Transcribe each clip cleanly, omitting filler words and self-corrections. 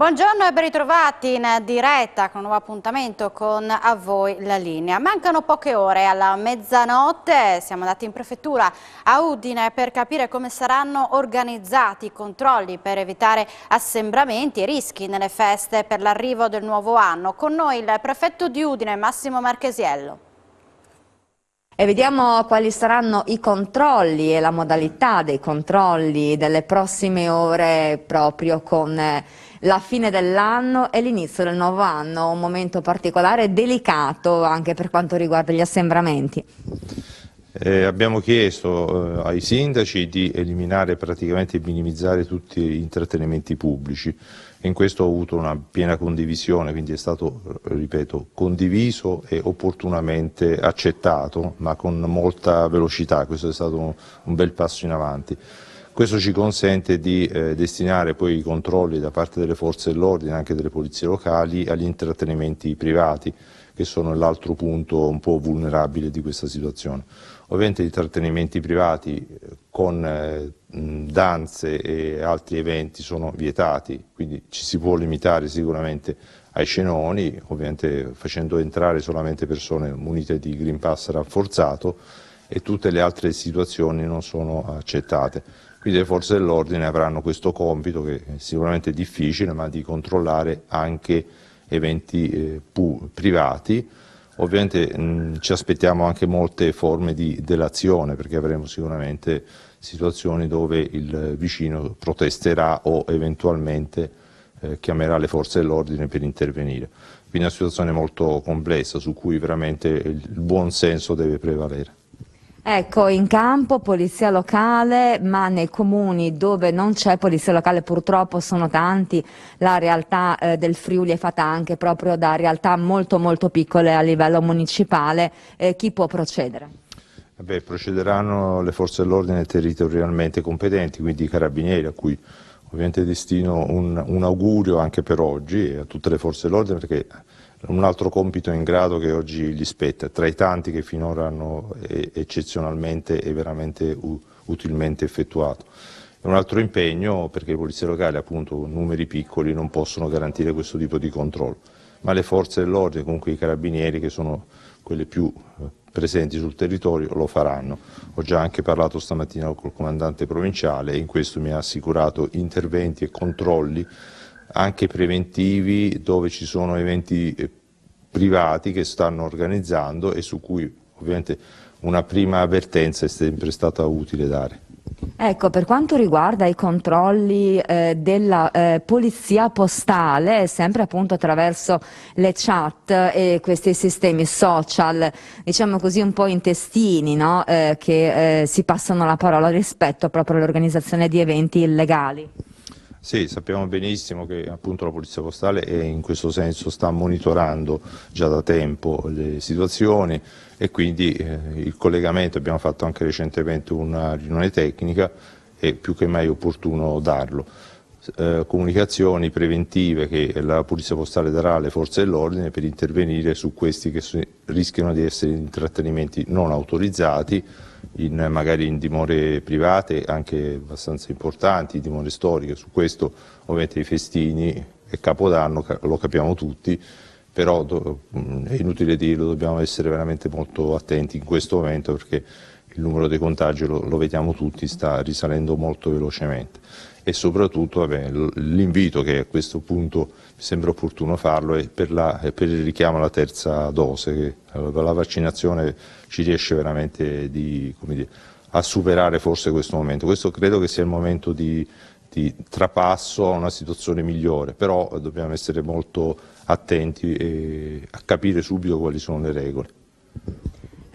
Buongiorno e ben ritrovati in diretta con un nuovo appuntamento con A Voi la Linea. Mancano poche ore alla mezzanotte, siamo andati in prefettura a Udine per capire come saranno organizzati i controlli per evitare assembramenti e rischi nelle feste per l'arrivo del nuovo anno. Con noi il prefetto di Udine, Massimo Marchesiello. E vediamo quali saranno i controlli e la modalità dei controlli delle prossime ore proprio con la fine dell'anno e l'inizio del nuovo anno, un momento particolare e delicato anche per quanto riguarda gli assembramenti. Abbiamo chiesto ai sindaci di eliminare praticamente e minimizzare tutti gli intrattenimenti pubblici e in questo ho avuto una piena condivisione, quindi è stato, ripeto, condiviso e opportunamente accettato, ma con molta velocità. Questo è stato un bel passo in avanti. Questo ci consente di destinare poi i controlli da parte delle forze dell'ordine e anche delle polizie locali agli intrattenimenti privati, che sono l'altro punto un po' vulnerabile di questa situazione. Ovviamente gli intrattenimenti privati con danze e altri eventi sono vietati, quindi ci si può limitare sicuramente ai cenoni, ovviamente facendo entrare solamente persone munite di Green Pass rafforzato, e tutte le altre situazioni non sono accettate. Quindi le forze dell'ordine avranno questo compito, che è sicuramente difficile, ma di controllare anche eventi privati. Ovviamente ci aspettiamo anche molte forme di delazione, perché avremo sicuramente situazioni dove il vicino protesterà o eventualmente chiamerà le forze dell'ordine per intervenire. Quindi è una situazione molto complessa su cui veramente il buon senso deve prevalere. Ecco, in campo polizia locale, ma nei comuni dove non c'è polizia locale purtroppo sono tanti, la realtà del Friuli è fatta anche proprio da realtà molto piccole a livello municipale, chi può procedere? Procederanno le forze dell'ordine territorialmente competenti, quindi i carabinieri, a cui ovviamente destino un augurio anche per oggi e a tutte le forze dell'ordine, perché un altro compito in grado che oggi gli spetta, tra i tanti che finora hanno eccezionalmente e veramente utilmente effettuato. È un altro impegno, perché le polizie locali, appunto, con numeri piccoli non possono garantire questo tipo di controllo, ma le forze dell'ordine, comunque i carabinieri, che sono quelle più presenti sul territorio, lo faranno. Ho già anche parlato stamattina col comandante provinciale e in questo mi ha assicurato interventi e controlli anche preventivi dove ci sono eventi privati che stanno organizzando e su cui ovviamente una prima avvertenza è sempre stata utile dare. Ecco, per quanto riguarda i controlli della polizia postale, sempre appunto attraverso le chat e questi sistemi social, diciamo così un po' intestini, no? Che si passano la parola rispetto proprio all'organizzazione di eventi illegali. Sì, sappiamo benissimo che appunto la Polizia Postale in questo senso sta monitorando già da tempo le situazioni e quindi il collegamento, abbiamo fatto anche recentemente una riunione tecnica, è più che mai opportuno darlo. Comunicazioni preventive che la Polizia Postale darà alle forze dell'ordine per intervenire su questi che rischiano di essere intrattenimenti non autorizzati, magari in dimore private anche abbastanza importanti, dimore storiche. Su questo ovviamente i festini e Capodanno lo capiamo tutti, però è inutile dirlo, dobbiamo essere veramente molto attenti in questo momento, perché il numero dei contagi, lo vediamo tutti, sta risalendo molto velocemente. E soprattutto l'invito, che a questo punto mi sembra opportuno farlo, è per il richiamo alla terza dose, che la vaccinazione ci riesce veramente a superare forse questo momento. Questo credo che sia il momento di trapasso a una situazione migliore, però dobbiamo essere molto attenti e a capire subito quali sono le regole.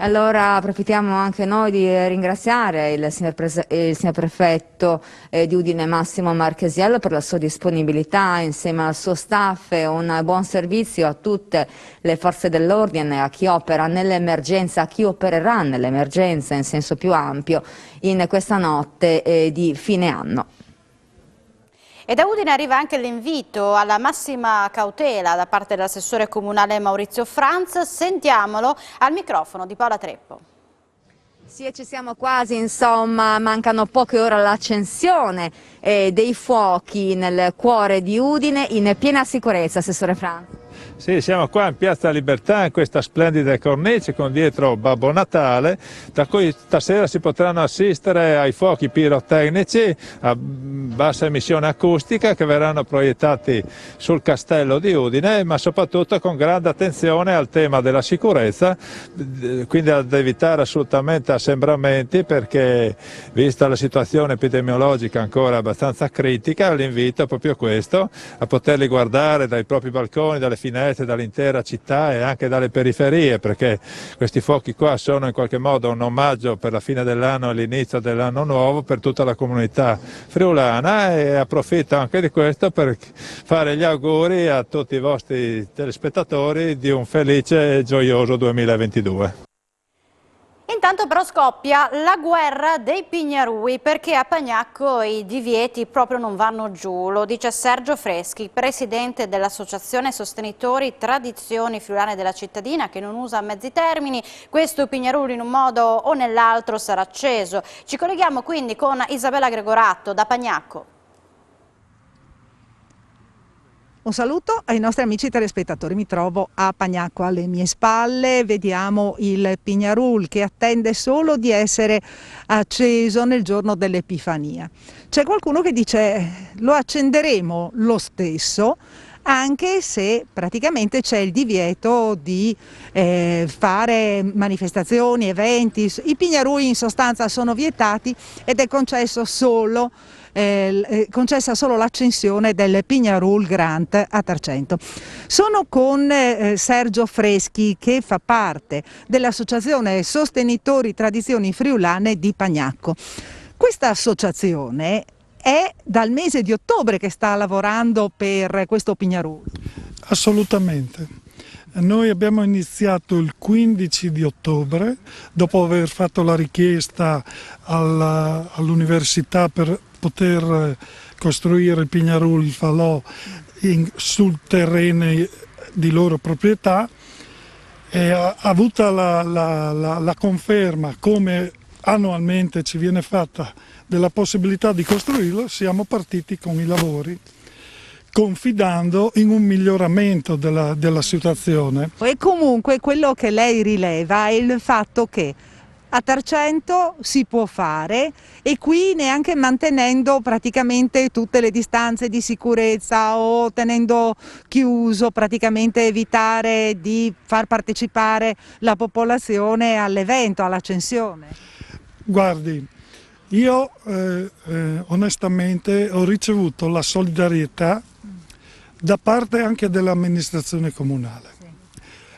Allora approfittiamo anche noi di ringraziare il signor prefetto di Udine, Massimo Marchesiello, per la sua disponibilità insieme al suo staff e un buon servizio a tutte le forze dell'ordine, a chi opera nell'emergenza, a chi opererà nell'emergenza in senso più ampio in questa notte di fine anno. E da Udine arriva anche l'invito alla massima cautela da parte dell'assessore comunale Maurizio Franz. Sentiamolo al microfono di Paola Treppo. Sì, e ci siamo quasi, insomma, mancano poche ore all'accensione dei fuochi nel cuore di Udine in piena sicurezza, Assessore Franco. Sì, siamo qua in Piazza Libertà, in questa splendida cornice con dietro Babbo Natale, da cui stasera si potranno assistere ai fuochi pirotecnici a bassa emissione acustica che verranno proiettati sul castello di Udine, ma soprattutto con grande attenzione al tema della sicurezza, quindi ad evitare assolutamente assembramenti, perché vista la situazione epidemiologica ancora abbastanza critica, l'invito è proprio questo, a poterli guardare dai propri balconi, dalle finestre, dall'intera città e anche dalle periferie, perché questi fuochi qua sono in qualche modo un omaggio per la fine dell'anno e l'inizio dell'anno nuovo per tutta la comunità friulana, e approfitto anche di questo per fare gli auguri a tutti i vostri telespettatori di un felice e gioioso 2022. Intanto però scoppia la guerra dei pignarui, perché a Pagnacco i divieti proprio non vanno giù, lo dice Sergio Freschi, presidente dell'Associazione Sostenitori Tradizioni Friulane della Cittadina, che non usa mezzi termini. Questo pignarullo in un modo o nell'altro sarà acceso. Ci colleghiamo quindi con Isabella Gregoratto da Pagnacco. Un saluto ai nostri amici telespettatori, mi trovo a Pagnacco, alle mie spalle vediamo il pignarul che attende solo di essere acceso nel giorno dell'Epifania. C'è qualcuno che dice lo accenderemo lo stesso, anche se praticamente c'è il divieto di fare manifestazioni, eventi. I pignarui in sostanza sono vietati ed è concessa solo l'accensione del Pignarul Grant a Tarcento. Sono con Sergio Freschi, che fa parte dell'Associazione Sostenitori Tradizioni Friulane di Pagnacco. Questa associazione è dal mese di ottobre che sta lavorando per questo Pignarul. Assolutamente. Noi abbiamo iniziato il 15 di ottobre, dopo aver fatto la richiesta all'università per poter costruire il Pignarul Falò sul terreno di loro proprietà, e avuta la conferma, come annualmente ci viene fatta, della possibilità di costruirlo, siamo partiti con i lavori, confidando in un miglioramento della situazione. E comunque quello che lei rileva è il fatto che a Tarcento si può fare, e qui neanche mantenendo praticamente tutte le distanze di sicurezza o tenendo chiuso, praticamente evitare di far partecipare la popolazione all'evento, all'accensione. Guardi, io onestamente ho ricevuto la solidarietà da parte anche dell'amministrazione comunale,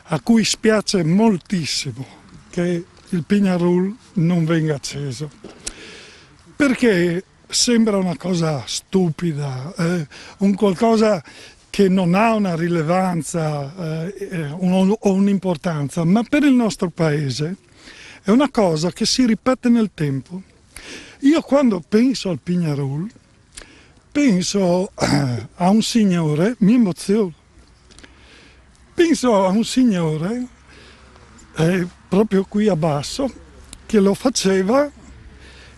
a cui spiace moltissimo che il Pignarul non venga acceso, perché sembra una cosa stupida, un qualcosa che non ha una rilevanza o un'importanza, ma per il nostro paese è una cosa che si ripete nel tempo. Io quando penso al Pignarul penso a un signore, mi emoziono, penso a un signore proprio qui a basso, che lo faceva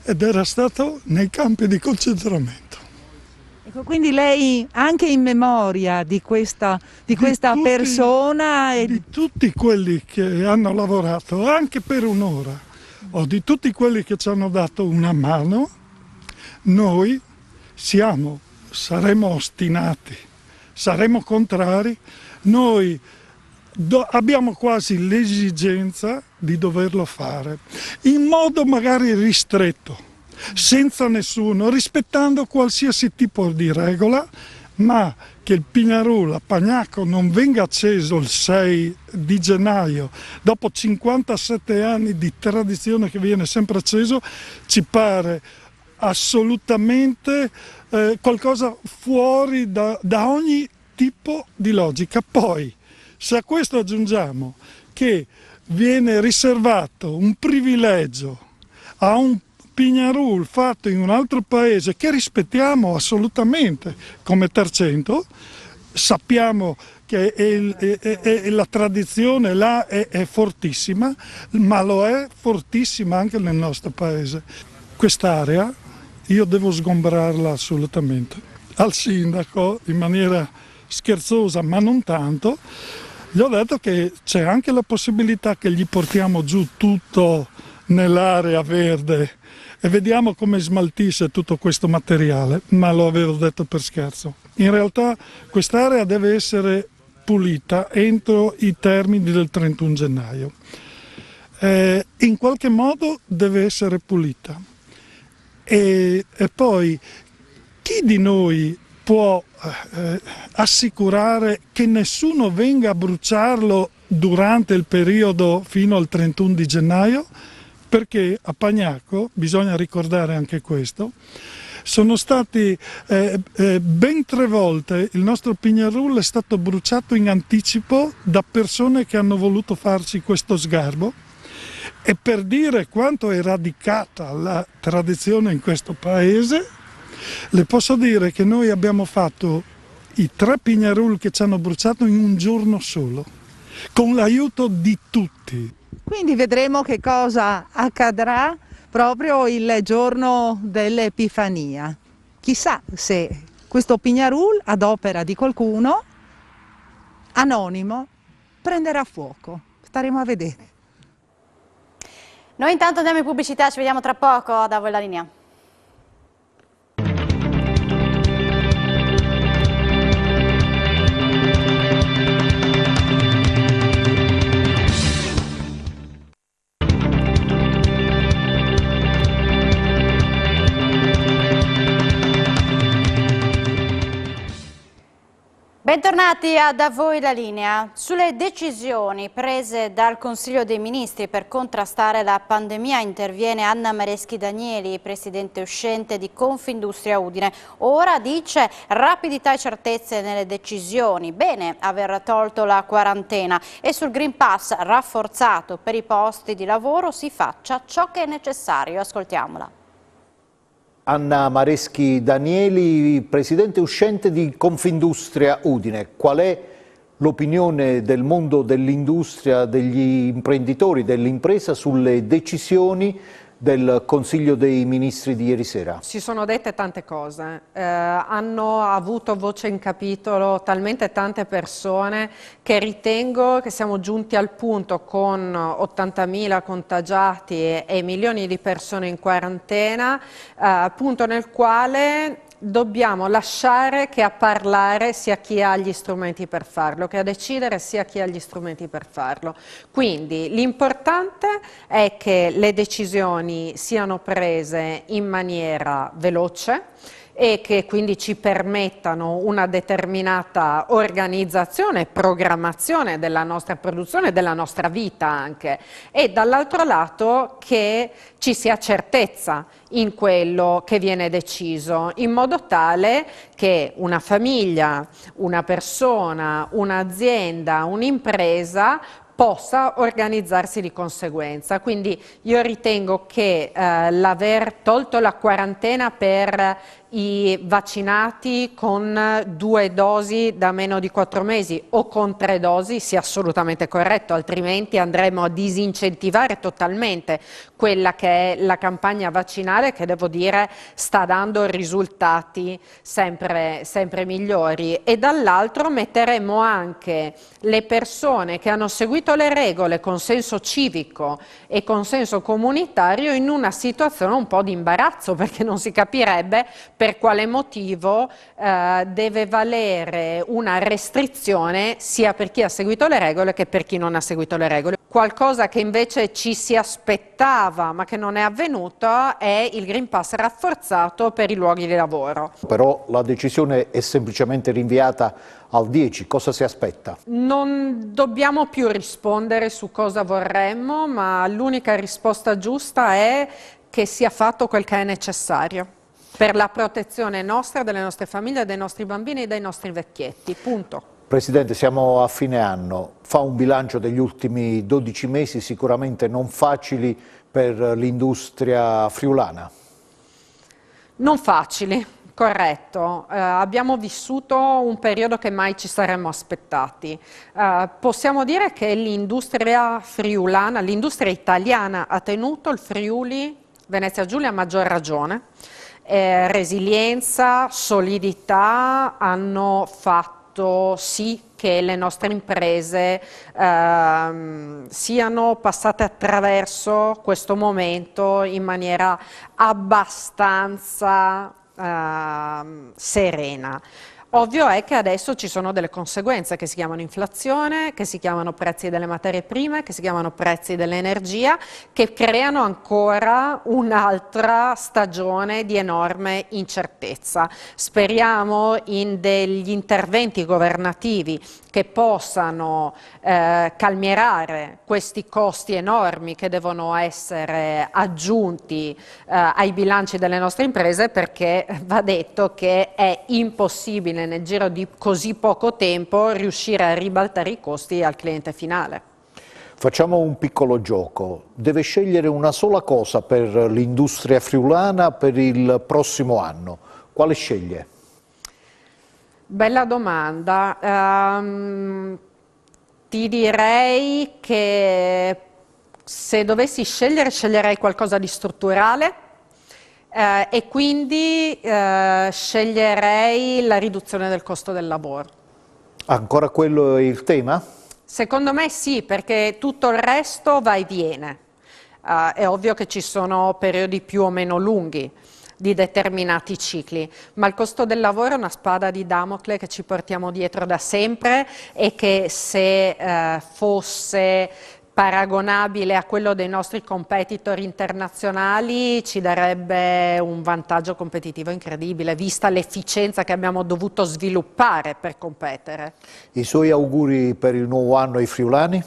ed era stato nei campi di concentramento. Ecco, quindi lei, anche in memoria di questa persona... Di tutti quelli che hanno lavorato, anche per un'ora, o di tutti quelli che ci hanno dato una mano, noi saremo ostinati, saremo contrari, noi abbiamo quasi l'esigenza di doverlo fare, in modo magari ristretto, senza nessuno, rispettando qualsiasi tipo di regola, ma che il Pignarul a Pagnacco non venga acceso il 6 di gennaio, dopo 57 anni di tradizione che viene sempre acceso, ci pare assolutamente qualcosa fuori da ogni tipo di logica. Poi, se a questo aggiungiamo che viene riservato un privilegio a un Pignarul fatto in un altro paese che rispettiamo assolutamente come Tarcento, sappiamo che la tradizione là è fortissima, ma lo è fortissima anche nel nostro paese. Quest'area io devo sgombrarla assolutamente. Al sindaco, in maniera scherzosa ma non tanto, gli ho detto che c'è anche la possibilità che gli portiamo giù tutto nell'area verde e vediamo come smaltisce tutto questo materiale, ma lo avevo detto per scherzo. In realtà quest'area deve essere pulita entro i termini del 31 gennaio. In qualche modo deve essere pulita. E poi chi di noi può assicurare che nessuno venga a bruciarlo durante il periodo fino al 31 di gennaio? Perché a Pagnacco, bisogna ricordare anche questo, sono stati ben 3 volte il nostro Pignarul è stato bruciato in anticipo da persone che hanno voluto farci questo sgarbo, e per dire quanto è radicata la tradizione in questo paese, le posso dire che noi abbiamo fatto i 3 Pignarul che ci hanno bruciato in un giorno solo, con l'aiuto di tutti. Quindi vedremo che cosa accadrà proprio il giorno dell'Epifania. Chissà se questo Pignarul, ad opera di qualcuno anonimo, prenderà fuoco. Staremo a vedere. Noi intanto andiamo in pubblicità, ci vediamo tra poco, da voi la linea. Bentornati a Da Voi la linea. Sulle decisioni prese dal Consiglio dei Ministri per contrastare la pandemia interviene Anna Mareschi Danieli, presidente uscente di Confindustria Udine. Ora dice rapidità e certezze nelle decisioni, bene aver tolto la quarantena e sul Green Pass rafforzato per i posti di lavoro si faccia ciò che è necessario. Ascoltiamola. Anna Mareschi Danieli, presidente uscente di Confindustria Udine. Qual è l'opinione del mondo dell'industria, degli imprenditori, dell'impresa sulle decisioni del Consiglio dei Ministri di ieri sera? Si sono dette tante cose, hanno avuto voce in capitolo talmente tante persone che ritengo che siamo giunti al punto, con 80.000 contagiati e milioni di persone in quarantena, punto nel quale dobbiamo lasciare che a parlare sia chi ha gli strumenti per farlo, che a decidere sia chi ha gli strumenti per farlo. Quindi l'importante è che le decisioni siano prese in maniera veloce e che quindi ci permettano una determinata organizzazione e programmazione della nostra produzione, della nostra vita anche, e dall'altro lato che ci sia certezza in quello che viene deciso, in modo tale che una famiglia, una persona, un'azienda, un'impresa possa organizzarsi di conseguenza. Quindi io ritengo che l'aver tolto la quarantena per i vaccinati con 2 dosi da meno di 4 mesi o con 3 dosi sia assolutamente corretto, altrimenti andremo a disincentivare totalmente quella che è la campagna vaccinale, che devo dire sta dando risultati sempre migliori, e dall'altro metteremo anche le persone che hanno seguito le regole con senso civico e con senso comunitario in una situazione un po' di imbarazzo, perché non si capirebbe per quale motivo deve valere una restrizione sia per chi ha seguito le regole che per chi non ha seguito le regole. Qualcosa che invece ci si aspettava ma che non è avvenuto è il Green Pass rafforzato per i luoghi di lavoro. Però la decisione è semplicemente rinviata al 10, cosa si aspetta? Non dobbiamo più rispondere su cosa vorremmo, ma l'unica risposta giusta è che sia fatto quel che è necessario per la protezione nostra, delle nostre famiglie, dei nostri bambini e dei nostri vecchietti, punto. Presidente, siamo a fine anno, fa un bilancio degli ultimi 12 mesi sicuramente non facili per l'industria friulana. Non facili, Corretto, abbiamo vissuto un periodo che mai ci saremmo aspettati. Possiamo dire che l'industria friulana, l'industria italiana ha tenuto il Friuli Venezia Giulia a maggior ragione. Resilienza, solidità hanno fatto sì che le nostre imprese siano passate attraverso questo momento in maniera abbastanza serena. Ovvio è che adesso ci sono delle conseguenze che si chiamano inflazione, che si chiamano prezzi delle materie prime, che si chiamano prezzi dell'energia, che creano ancora un'altra stagione di enorme incertezza. Speriamo in degli interventi governativi che possano calmierare questi costi enormi che devono essere aggiunti ai bilanci delle nostre imprese, perché va detto che è impossibile nel giro di così poco tempo riuscire a ribaltare i costi al cliente finale. Facciamo un piccolo gioco. Deve scegliere una sola cosa per l'industria friulana per il prossimo anno. Quale sceglie? Bella domanda. Ti direi che se dovessi scegliere, sceglierei qualcosa di strutturale. E quindi sceglierei la riduzione del costo del lavoro. Ancora quello è il tema? Secondo me sì, perché tutto il resto va e viene. È ovvio che ci sono periodi più o meno lunghi di determinati cicli, ma il costo del lavoro è una spada di Damocle che ci portiamo dietro da sempre e che se fosse paragonabile a quello dei nostri competitor internazionali ci darebbe un vantaggio competitivo incredibile, vista l'efficienza che abbiamo dovuto sviluppare per competere. I suoi auguri per il nuovo anno ai friulani?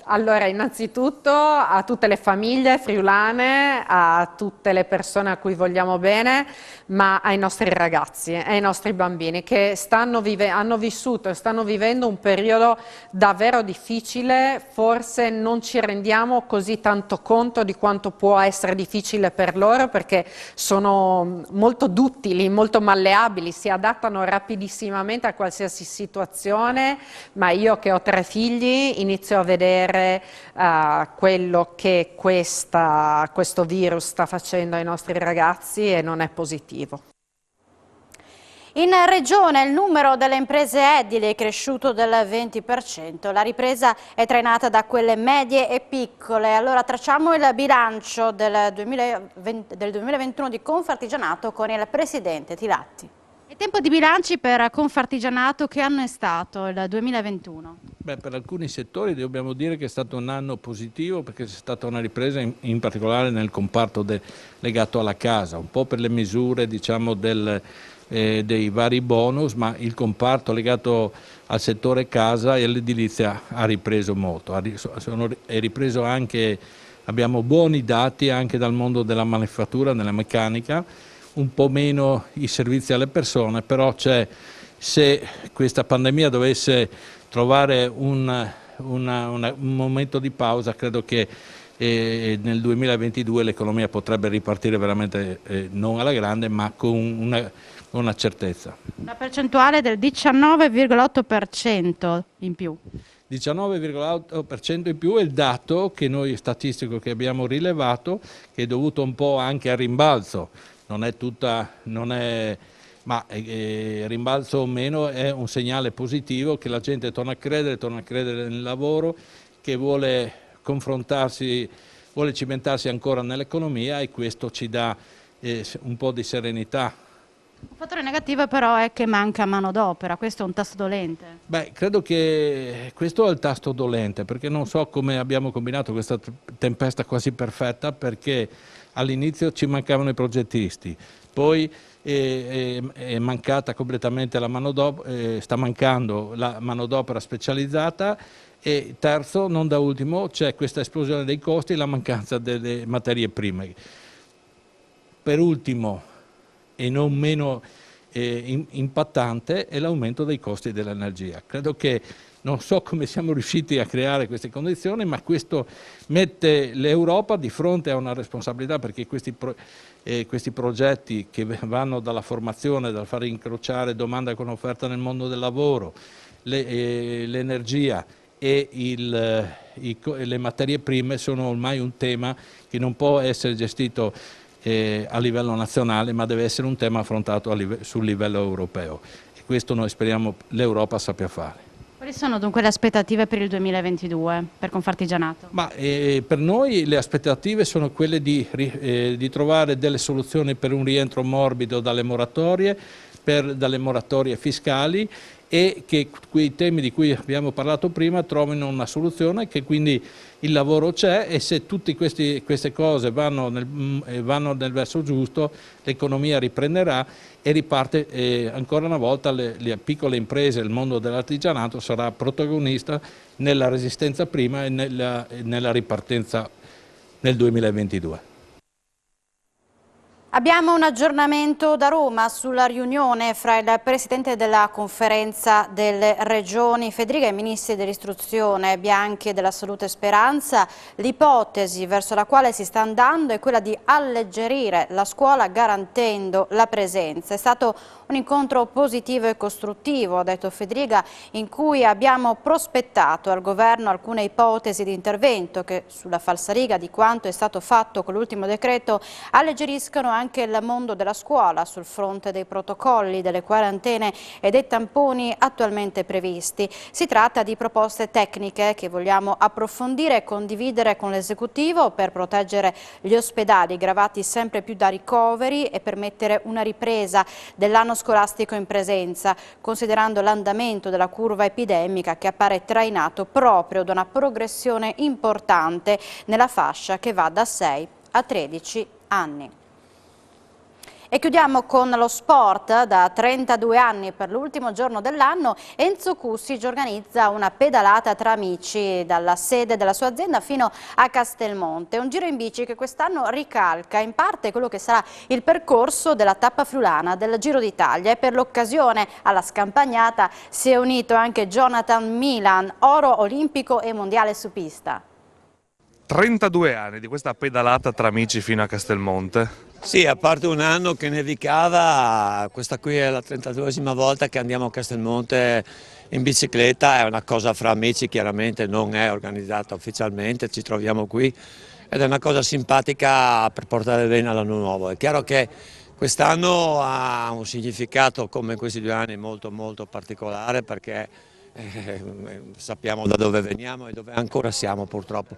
Allora, innanzitutto a tutte le famiglie friulane, a tutte le persone a cui vogliamo bene, ma ai nostri ragazzi e ai nostri bambini che hanno vissuto e stanno vivendo un periodo davvero difficile. Forse non ci rendiamo così tanto conto di quanto può essere difficile per loro, perché sono molto duttili, molto malleabili, si adattano rapidissimamente a qualsiasi situazione, ma io che ho 3 figli inizio a vedere quello che questo virus sta facendo ai nostri ragazzi e non è positivo. In regione il numero delle imprese edili è cresciuto del 20%, la ripresa è trainata da quelle medie e piccole. Allora tracciamo il bilancio del 2021 di Confartigianato con il presidente Tilatti. È tempo di bilanci per Confartigianato. Che anno è stato il 2021? Per alcuni settori dobbiamo dire che è stato un anno positivo, perché c'è stata una ripresa in particolare nel comparto legato alla casa, un po' per le misure diciamo dei vari bonus, ma il comparto legato al settore casa e all'edilizia ha ripreso molto, è ripreso anche, abbiamo buoni dati anche dal mondo della manifattura, della meccanica, un po' meno i servizi alle persone, però se questa pandemia dovesse trovare un momento di pausa, credo che nel 2022 l'economia potrebbe ripartire veramente non alla grande, ma con una certezza. Una percentuale del 19,8% in più. 19,8% in più è il dato che noi statistico che abbiamo rilevato, che è dovuto un po' anche al rimbalzo. Ma rimbalzo o meno è un segnale positivo che la gente torna a credere nel lavoro, che vuole confrontarsi, vuole cimentarsi ancora nell'economia, e questo ci dà un po' di serenità. Un fattore negativo però è che manca manodopera, questo è un tasto dolente. Credo che questo è il tasto dolente, perché non so come abbiamo combinato questa tempesta quasi perfetta, perché all'inizio ci mancavano i progettisti, poi è mancata completamente la manodopera, sta mancando la manodopera specializzata, e terzo, non da ultimo, c'è questa esplosione dei costi e la mancanza delle materie prime. Per ultimo, e non meno impattante, è l'aumento dei costi dell'energia. Credo che Non so come siamo riusciti a creare queste condizioni, ma questo mette l'Europa di fronte a una responsabilità, perché questi progetti che vanno dalla formazione, dal far incrociare domanda con offerta nel mondo del lavoro, l'energia e le materie prime sono ormai un tema che non può essere gestito a livello nazionale, ma deve essere un tema affrontato sul livello europeo, e questo noi speriamo l'Europa sappia fare. Quali sono dunque le aspettative per il 2022 per Confartigianato? Per noi le aspettative sono quelle di trovare delle soluzioni per un rientro morbido dalle moratorie fiscali, e che quei temi di cui abbiamo parlato prima trovino una soluzione, che quindi il lavoro c'è, e se tutte queste cose vanno nel verso giusto, l'economia riprenderà e riparte, ancora una volta le piccole imprese, il mondo dell'artigianato sarà protagonista nella resistenza prima e nella ripartenza nel 2022. Abbiamo un aggiornamento da Roma sulla riunione fra il Presidente della Conferenza delle Regioni Fedriga e i Ministri dell'Istruzione Bianchi e della Salute Speranza. L'ipotesi verso la quale si sta andando è quella di alleggerire la scuola garantendo la presenza. È stato un incontro positivo e costruttivo, ha detto Fedriga, in cui abbiamo prospettato al Governo alcune ipotesi di intervento che, sulla falsariga di quanto è stato fatto con l'ultimo decreto, alleggeriscono anche il mondo della scuola sul fronte dei protocolli, delle quarantene e dei tamponi attualmente previsti. Si tratta di proposte tecniche che vogliamo approfondire e condividere con l'Esecutivo per proteggere gli ospedali gravati sempre più da ricoveri e permettere una ripresa dell'anno scolastico in presenza, considerando l'andamento della curva epidemica che appare trainato proprio da una progressione importante nella fascia che va da 6 a 13 anni. E chiudiamo con lo sport. Da 32 anni, per l'ultimo giorno dell'anno, Enzo Cussig organizza una pedalata tra amici dalla sede della sua azienda fino a Castelmonte. Un giro in bici che quest'anno ricalca in parte quello che sarà il percorso della tappa friulana del Giro d'Italia, e per l'occasione alla scampagnata si è unito anche Jonathan Milan, oro olimpico e mondiale su pista. 32 anni di questa pedalata tra amici fino a Castelmonte. Sì, a parte un anno che nevicava, questa qui è la 32esima volta che andiamo a Castelmonte in bicicletta. È una cosa fra amici, chiaramente non è organizzata ufficialmente, ci troviamo qui ed è una cosa simpatica per portare bene all'anno nuovo. È chiaro che quest'anno ha un significato, come in questi 2 anni, molto particolare, perché sappiamo da dove veniamo e dove ancora siamo, purtroppo,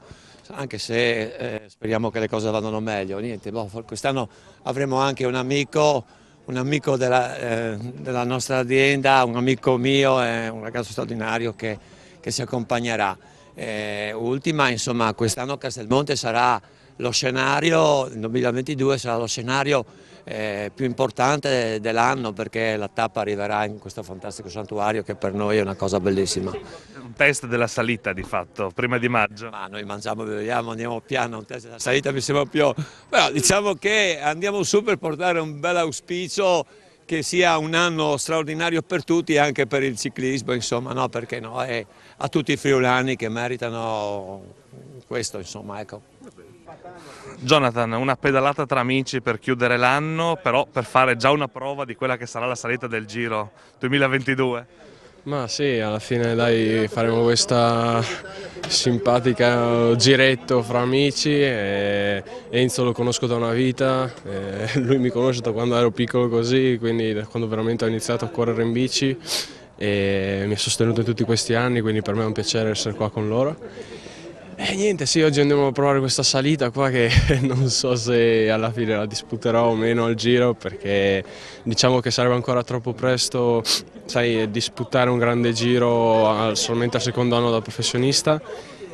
anche se speriamo che le cose vadano meglio. Niente, quest'anno avremo anche un amico della nostra azienda, un amico mio, un ragazzo straordinario che si accompagnerà. Ultima, insomma, quest'anno Castelmonte sarà lo scenario, il 2022 sarà lo scenario più importante dell'anno, perché la tappa arriverà in questo fantastico santuario che per noi è una cosa bellissima. Un test della salita di fatto, prima di maggio. Ma noi mangiamo, beviamo, andiamo piano, un test della salita mi sembra più... Però diciamo che andiamo su per portare un bel auspicio che sia un anno straordinario per tutti e anche per il ciclismo, insomma, no, perché no, e a tutti i friulani che meritano questo, insomma, ecco. Jonathan, una pedalata tra amici per chiudere l'anno, però per fare già una prova di quella che sarà la salita del Giro 2022. Ma sì, alla fine dai, faremo questa simpatica giretto fra amici. Enzo lo conosco da una vita, lui mi conosce da quando ero piccolo così, quindi da quando veramente ho iniziato a correre in bici, e mi ha sostenuto in tutti questi anni, quindi per me è un piacere essere qua con loro. E niente, sì, oggi andiamo a provare questa salita qua che non so se alla fine la disputerò o meno al Giro, perché diciamo che sarebbe ancora troppo presto, sai, disputare un grande Giro solamente al secondo anno da professionista,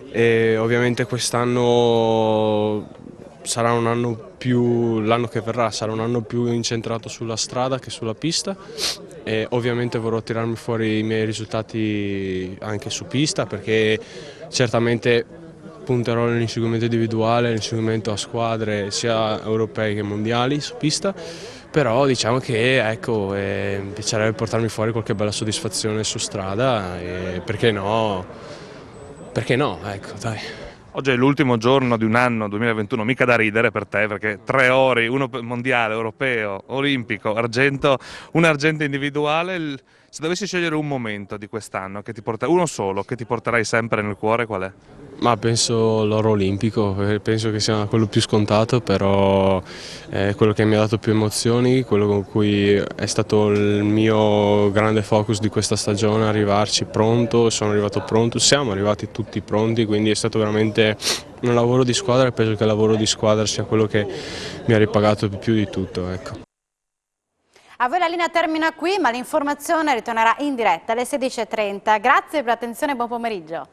e ovviamente quest'anno sarà un anno più, l'anno che verrà sarà un anno più incentrato sulla strada che sulla pista, e ovviamente vorrò tirarmi fuori i miei risultati anche su pista, perché certamente punterò nell'inseguimento individuale, nell'inseguimento a squadre sia europei che mondiali su pista, però diciamo che ecco, mi piacerebbe portarmi fuori qualche bella soddisfazione su strada e perché no, ecco dai. Oggi è l'ultimo giorno di un anno 2021, mica da ridere per te, perché 3 ori, uno mondiale, europeo, olimpico, argento, un argento individuale. Se dovessi scegliere un momento di quest'anno, uno solo, che ti porterai sempre nel cuore, qual è? Ma penso l'oro olimpico, penso che sia quello più scontato, però è quello che mi ha dato più emozioni, quello con cui è stato il mio grande focus di questa stagione, arrivarci pronto, sono arrivato pronto, siamo arrivati tutti pronti, quindi è stato veramente un lavoro di squadra e penso che il lavoro di squadra sia quello che mi ha ripagato più di tutto. Ecco. A voi la linea termina qui, ma l'informazione ritornerà in diretta alle 16:30. Grazie per l'attenzione e buon pomeriggio.